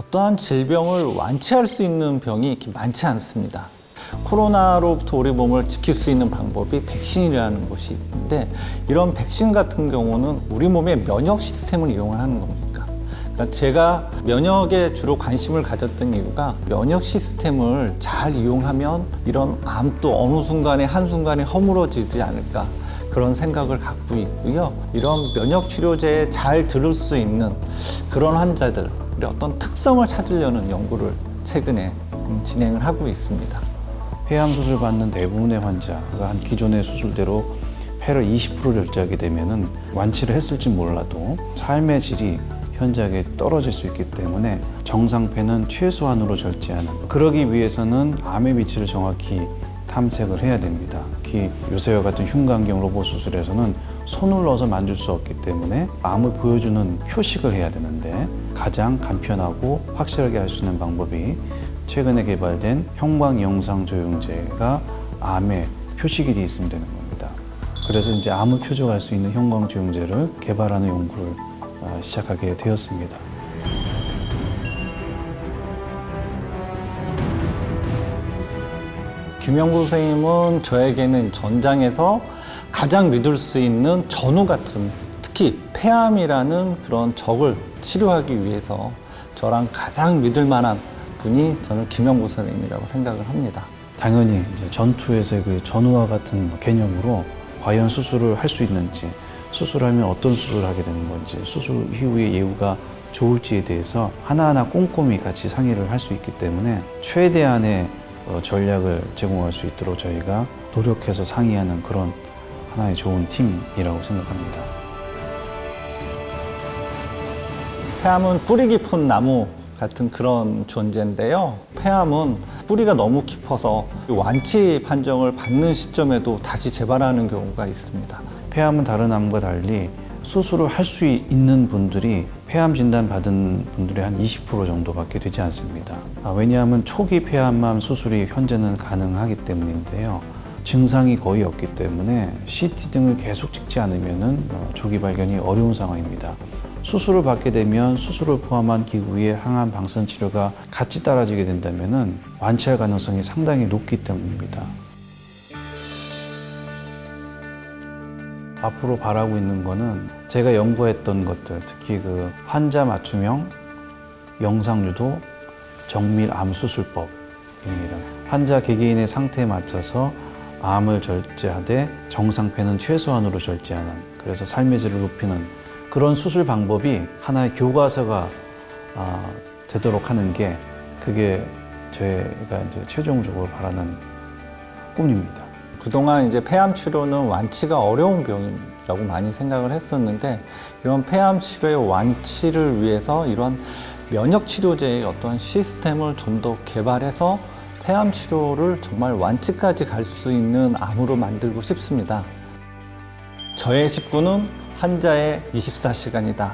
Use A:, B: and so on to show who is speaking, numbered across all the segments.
A: 어떠한 질병을 완치할 수 있는 병이 이렇게 많지 않습니다. 코로나로부터 우리 몸을 지킬 수 있는 방법이 백신이라는 것이 있는데, 이런 백신 같은 경우는 우리 몸의 면역 시스템을 이용하는 겁니다. 그러니까 제가 면역에 주로 관심을 가졌던 이유가 면역 시스템을 잘 이용하면 이런 암도 어느 순간에 한순간에 허물어지지 않을까, 그런 생각을 갖고 있고요. 이런 면역 치료제에 잘 들을 수 있는 그런 환자들의 어떤 특성을 찾으려는 연구를 최근에 진행을 하고 있습니다.
B: 폐암 수술 받는 대부분의 환자가 한 기존의 수술대로 폐를 20% 절제하게 되면은 완치를 했을지 몰라도 삶의 질이 현저하게 떨어질 수 있기 때문에 정상 폐는 최소한으로 절제하는, 그러기 위해서는 암의 위치를 정확히 탐색을 해야 됩니다. 특히 요새와 같은 흉곽경 로봇 수술에서는 손을 넣어서 만질 수 없기 때문에 암을 보여주는 표식을 해야 되는데, 가장 간편하고 확실하게 할 수 있는 방법이 최근에 개발된 형광 영상 조영제가 암의 표식이 되어 있으면 되는 겁니다. 그래서 이제 암을 표적할 수 있는 형광 조영제를 개발하는 연구를 시작하게 되었습니다.
A: 김영구 선생님은 저에게는 전장에서 가장 믿을 수 있는 전우 같은, 특히 폐암이라는 그런 적을 치료하기 위해서 저랑 가장 믿을 만한 분이 저는 김영구 선생님이라고 생각을 합니다.
B: 당연히 이제 전투에서의 그 전우와 같은 개념으로 과연 수술을 할 수 있는지, 수술하면 어떤 수술을 하게 되는 건지, 수술 이후의 예후가 좋을지에 대해서 하나하나 꼼꼼히 같이 상의를 할 수 있기 때문에 최대한의 전략을 제공할 수 있도록 저희가 노력해서 상의하는 그런 하나의 좋은 팀이라고 생각합니다.
A: 폐암은 뿌리 깊은 나무 같은 그런 존재인데요. 폐암은 뿌리가 너무 깊어서 완치 판정을 받는 시점에도 다시 재발하는 경우가 있습니다.
B: 폐암은 다른 암과 달리 수술을 할 수 있는 분들이 폐암 진단 받은 분들의 한 20% 정도밖에 되지 않습니다. 왜냐하면 초기 폐암만 수술이 현재는 가능하기 때문인데요. 증상이 거의 없기 때문에 CT 등을 계속 찍지 않으면 조기 발견이 어려운 상황입니다. 수술을 받게 되면 수술을 포함한 기구의 항암 방사선 치료가 같이 따라지게 된다면 완치할 가능성이 상당히 높기 때문입니다. 앞으로 바라고 있는 거는 제가 연구했던 것들, 특히 그 환자 맞춤형 영상유도 정밀 암 수술법입니다. 환자 개개인의 상태에 맞춰서 암을 절제하되 정상폐는 최소한으로 절제하는, 그래서 삶의 질을 높이는 그런 수술 방법이 하나의 교과서가 되도록 하는 게, 그게 제가 이제 최종적으로 바라는 꿈입니다.
A: 그동안 이제 폐암 치료는 완치가 어려운 병이라고 많이 생각을 했었는데, 이런 폐암 치료의 완치를 위해서 이런 면역 치료제의 어떤 시스템을 좀 더 개발해서 폐암 치료를 정말 완치까지 갈 수 있는 암으로 만들고 싶습니다. 저의 10분은 환자의 24시간이다.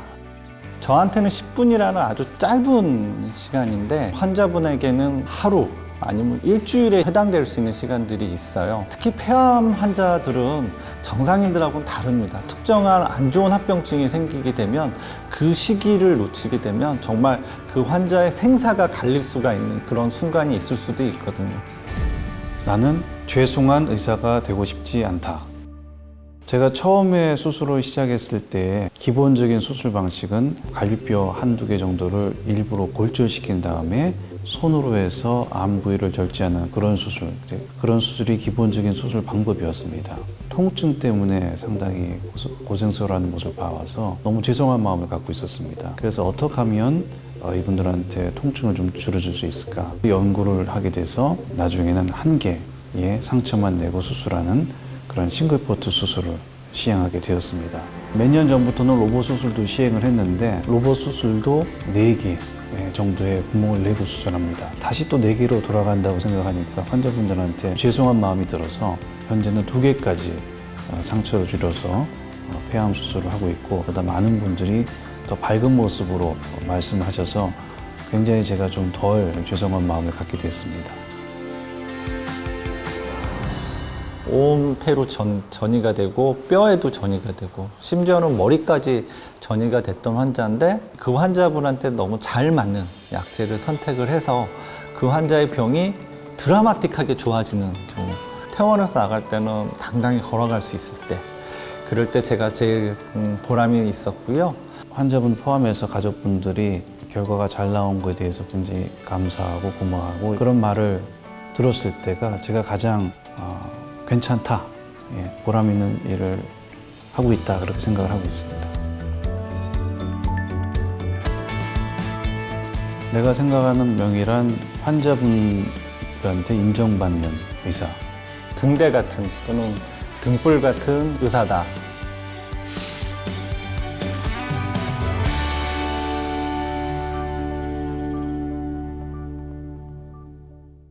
A: 저한테는 10분이라는 아주 짧은 시간인데 환자분에게는 하루 아니면 일주일에 해당될 수 있는 시간들이 있어요. 특히 폐암 환자들은 정상인들하고는 다릅니다. 특정한 안 좋은 합병증이 생기게 되면 그 시기를 놓치게 되면 정말 그 환자의 생사가 갈릴 수가 있는 그런 순간이 있을 수도 있거든요.
B: 나는 죄송한 의사가 되고 싶지 않다. 제가 처음에 수술을 시작했을 때 기본적인 수술 방식은 갈비뼈 한두 개 정도를 일부러 골절시킨 다음에 손으로 해서 암 부위를 절제하는 그런 수술, 그런 수술이 기본적인 수술 방법이었습니다. 통증 때문에 상당히 고생스러워하는 모습을 봐와서 너무 죄송한 마음을 갖고 있었습니다. 그래서 어떻게 하면 이분들한테 통증을 좀 줄여줄 수 있을까 연구를 하게 돼서 나중에는 한 개의 상처만 내고 수술하는 그런 싱글포트 수술을 시행하게 되었습니다. 몇 년 전부터는 로봇 수술도 시행을 했는데 로봇 수술도 4개 정도의 구멍을 내고 수술합니다. 다시 또 4개로 돌아간다고 생각하니까 환자분들한테 죄송한 마음이 들어서 현재는 2개까지 상처를 줄여서 폐암 수술을 하고 있고, 그러다 많은 분들이 더 밝은 모습으로 말씀하셔서 굉장히 제가 좀 덜 죄송한 마음을 갖게 됐습니다.
A: 온 폐로 전이가 되고 뼈에도 전이가 되고 심지어는 머리까지 전이가 됐던 환자인데 그 환자분한테 너무 잘 맞는 약제를 선택을 해서 그 환자의 병이 드라마틱하게 좋아지는 경우, 퇴원해서 나갈 때는 당당히 걸어갈 수 있을 때, 그럴 때 제가 제일 보람이 있었고요.
B: 환자분 포함해서 가족분들이 결과가 잘 나온 거에 대해서 굉장히 감사하고 고마워하고 그런 말을 들었을 때가 제가 가장 괜찮다, 보람 있는 일을 하고 있다, 그렇게 생각을 하고 있습니다. 내가 생각하는 명의란 환자분들한테 인정받는 의사.
A: 등대 같은 또는 등불 같은 의사다.